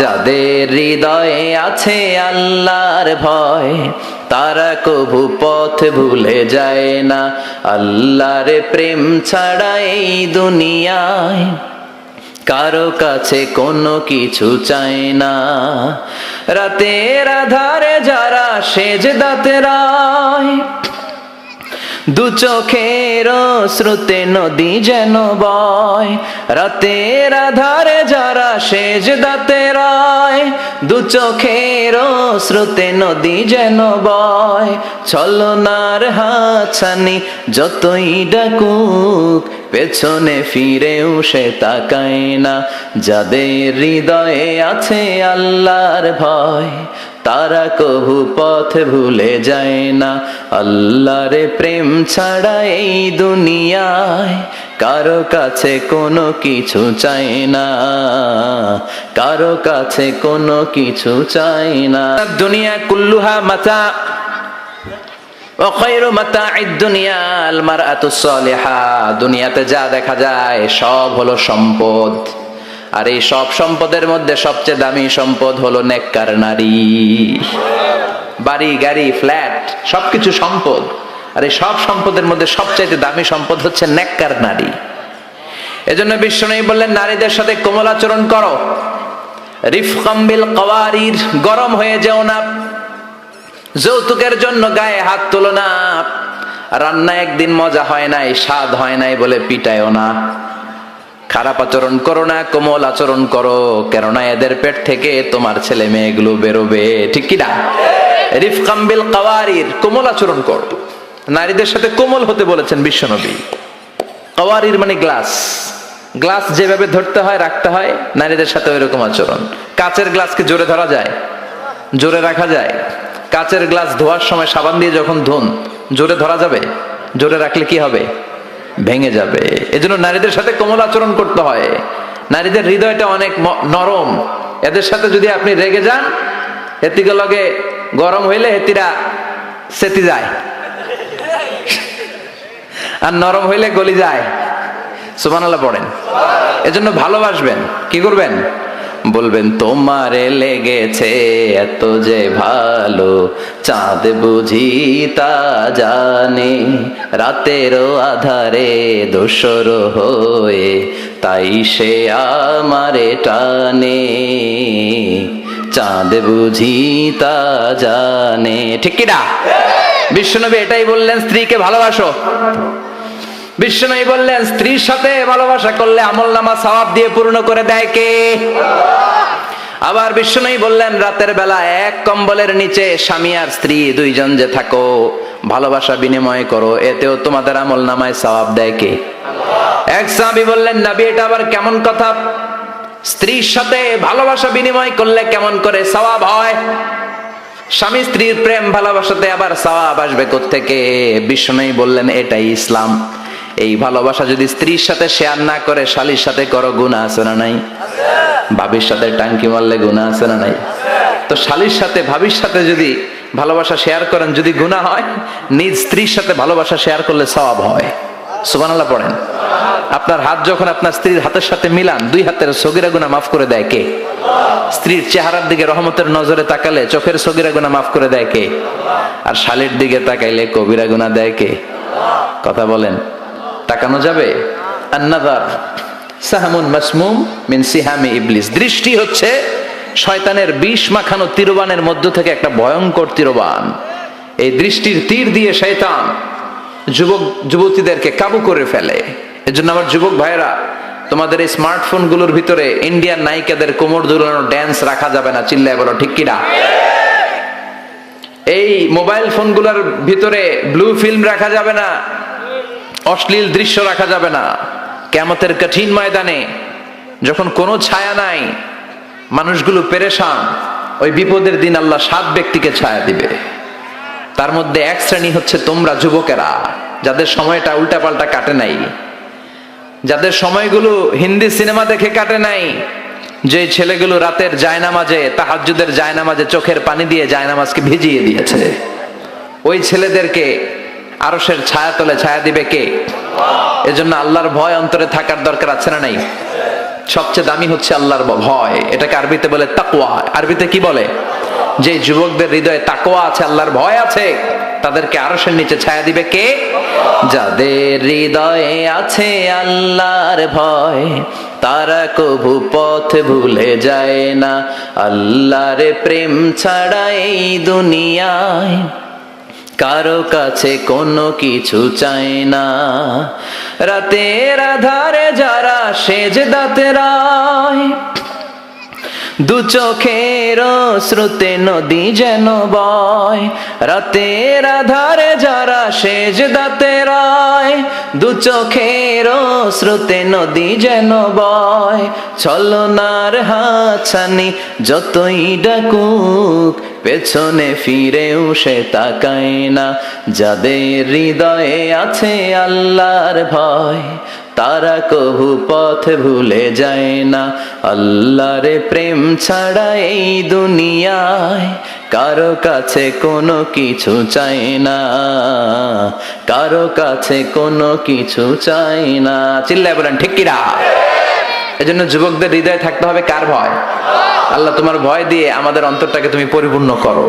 যাদের হৃদয়ে আছে আল্লাহর ভয়, তারা কভু পথ ভুলে যায় না। আল্লাহর প্রেম ছাড়া এই দুনিয়ায় কারো কাছে কোনো কিছু চায় না। রাতের আধারে যারা সেজদাতে রায়, দু চোখের শ্রুতে নদী যেন বয়। রাতের আধারে যারা সেজদাতে রায়, দু চোখের শ্রুতে নদী যেন বয়। ছলনার হাতছানি যতই ডাকুক, পেছনে ফিরেও সে তাকায় না। যাদের হৃদয়ে আছে আল্লাহর ভয়, তারা কভু পথ ভুলে যায় না। আল্লাহর প্রেম ছাড়া এই দুনিয়ায় কারো কাছে কোনো কিছু চাই না, কারো কাছে কোনো কিছু চাই না। দুনিয়া কুল্লুহা মাতা ওয়া খায়রু মাতা'আদ দুনিয়া আল মারআতুস সালিহা। দুনিয়াতে যা দেখা যায় সব হলো সম্পদ, আর এই সব সম্পদের মধ্যে সবচেয়ে দামি সম্পদ হলো নেককার নারী। বাড়ি গাড়ি ফ্ল্যাট সবকিছু সম্পদ, আর এই সব সম্পদের মধ্যে সবচাইতে দামি সম্পদ হচ্ছে নেককার নারী। এজন্য বিশ্বনবী বললেন, নারীদের সাথে কোমল আচরণ করো। রিফকাম বিল কাওয়ারির, গরম হয়ে যেও না। যৌতুকের জন্য গায়ে হাত তুলো না। রান্না একদিন মজা হয় নাই, স্বাদ হয় নাই বলে পিটায়ও না। খারাপ আচরণ করো না, কোমল আচরণ করো, কেননা এদের পেট থেকে তোমার ছেলে মেয়েগুলো বেরোবে, ঠিক কি না? রিফকাম বিল কাওয়ারির, কোমল আচরণ করো। নারীদের সাথে কোমল হতে বলেছেন বিশ্বনবী। কাওয়ারির মানে গ্লাস, গ্লাস যেভাবে ধরতে হয় রাখতে হয়, নারীদের সাথে ওইরকম আচরণ। কাচের গ্লাসকে জোরে ধরা যায়? জোরে রাখা যায়? কাচের গ্লাস ধোয়ার সময় সাবান দিয়ে যখন ধুন, জোরে ধরা যাবে? জোরে রাখলে কি হবে? ভেঙে যাবে। এজন্য নারীদের সাথে কোমল আচরণ করতে হয়। নারীদের হৃদয়টা অনেক নরম, এদের সাথে যদি আপনি রেগে যান, হেতিকে লগে গরম হইলে হেতিরা সেতি যায়, আর নরম হইলে গলি যায়। সুবহানাল্লাহ পড়েন। এজন্য ভালোবাসবেন, কি করবেন? বলবেন, তোমারে লেগেছে এত যে ভালো, চাঁদ বুঝি তা জানে। রাতেরও আধারে দোসর হয়ে তাই সে আমারে টানে। চাঁদ বুঝি তা জানে, ঠিক কি না? বিশ্বনবী এটাই বললেন, স্ত্রীকে ভালোবাসো। বিশ্বনবী বললেন, স্ত্রীর সাথে ভালোবাসা করলে আমলনামা সওয়াব দিয়ে পূর্ণ করে দেয় কে? আবার বিশ্বনবী বললেন, রাতের বেলা এক কম্বলের নিচে স্বামী আর স্ত্রী দুইজন যে থাকো, ভালোবাসা বিনিময় করো, এতেও তোমাদের আমলনামায় সওয়াব দেয় কে? এক সাহাবী বললেন, নবী এটা আবার কেমন কথা? স্ত্রীর সাথে ভালোবাসা বিনিময় করলে কেমন করে সওয়াব হয়? স্বামী স্ত্রীর প্রেম ভালোবাসাতে আবার সওয়াব আসবে কোত্থেকে? বিশ্বনবী বললেন, এটাই ইসলাম। এই ভালোবাসা যদি স্ত্রীর সাথে শেয়ার না করে শালীর সাথে করো, গুনাহ আছে না নাই? ভাবির সাথে টাঙ্কি মারলে গুনাহ আছে না নাই? তো শালীর সাথে ভাবির সাথে যদি ভালোবাসা শেয়ার করেন, যদি গুনাহ হয়, নিজ স্ত্রীর সাথে ভালোবাসা শেয়ার করলে সওয়াব হয়। সুবহানাল্লাহ পড়েন। আপনার হাত যখন আপনার স্ত্রীর হাতের সাথে মিলান, দুই হাতের সগীরা গুনাহ মাফ করে দেয় কে? স্ত্রীর চেহারার দিকে রহমতের নজরে তাকালে চোখের সগীরা গুনাহ মাফ করে দেয় কে? আর শালীর দিকে তাকাইলে কবিরা গুনাহ দেয় কে? কথা বলেন, তাকানো যাবে? আন-নাযার সাহমুন মাসমুম মিন সিহামি ইবলিস। দৃষ্টি হচ্ছে শয়তানের বিষ মাখানো তীরবানের মধ্য থেকে একটা ভয়ঙ্কর তীরবান। এই দৃষ্টির তীর দিয়ে শয়তান যুবক যুবতীদেরকে কাবু করে ফেলে। এজন্য আমার যুবক ভাইয়েরা, তোমাদের এই স্মার্টফোন গুলোর ভিতরে ইন্ডিয়ান নায়িকাদের কোমর দুলানো ড্যান্স রাখা যাবে না, চিল্লায় বলো ঠিক কিনা? এই মোবাইল ফোনগুলোর ভিতরে ব্লু ফিল্ম রাখা যাবে না, অশ্লীল দৃশ্য রাখা যাবে না। কিয়ামতের কঠিন ময়দানে যখন কোনো ছায়া নাই, মানুষগুলো পেরেশান, ওই বিপদের দিন আল্লাহ 7 ব্যক্তিকে ছায়া দিবে। তার মধ্যে এক শ্রেণী হচ্ছে তোমরা যুবকেরা, যাদের সময়টা উল্টাপাল্টা কাটে নাই, যাদের সময়গুলো হিন্দি সিনেমা দেখে কাটে নাই, যে ছেলেগুলো রাতের জায়নামাজে, তাহাজ্জুদের জায়নামাজে চোখের পানি দিয়ে জায়নামাজকে ভিজিয়ে দিয়েছে, ওই ছেলেদেরকে আরশের ছায়া তলে ছায়া দিবে কে? এজন্য আল্লাহর ভয় অন্তরে থাকার দরকার আছে না নাই? সবচেয়ে দামি হচ্ছে আল্লাহর ভয়। এটাকে আরবিতে বলে তাকওয়া। আরবিতে কি বলে? যে যুবকদের হৃদয়ে তাকওয়া আছে, আল্লাহর ভয় আছে, তাদেরকে আরশের নিচে ছায়া দিবে কে? যাদের হৃদয়ে আছে আল্লাহর ভয়, তারা কভু পথ ভুলে যায় না। আল্লাহর প্রেম ছাড়া এই দুনিয়ায় কারো কাছে কোনো কিছু চায় না। রাতের আধারে যারা সেজদাতে রায়, দু চোখের শ্রুতে নদী যেন বয়। রাতের আধারে যারা সেজদাতে রায়, দু চোখের শ্রুতে নদী যেন বয়। ছলনার হাতছানি যতই ডাকুক, পেছনে ফিরেও সে তাকায় না। যাদের হৃদয়ে আছে আল্লাহর ভয়, তারা কভু পথ ভুলে যায় না। আল্লাহর প্রেম ছাড়া এই দুনিয়ায় কারো কাছে কোনো কিছু চাই না, কারো কাছে কোনো কিছু চাই না। চিল্লায় বলেন ঠিক কিনা? এজন্য যুবকদের হৃদয়ে থাকতে হবে কার ভয়? আল্লাহ তোমার ভয় দিয়ে আমাদের অন্তরটাকে তুমি পরিপূর্ণ করো।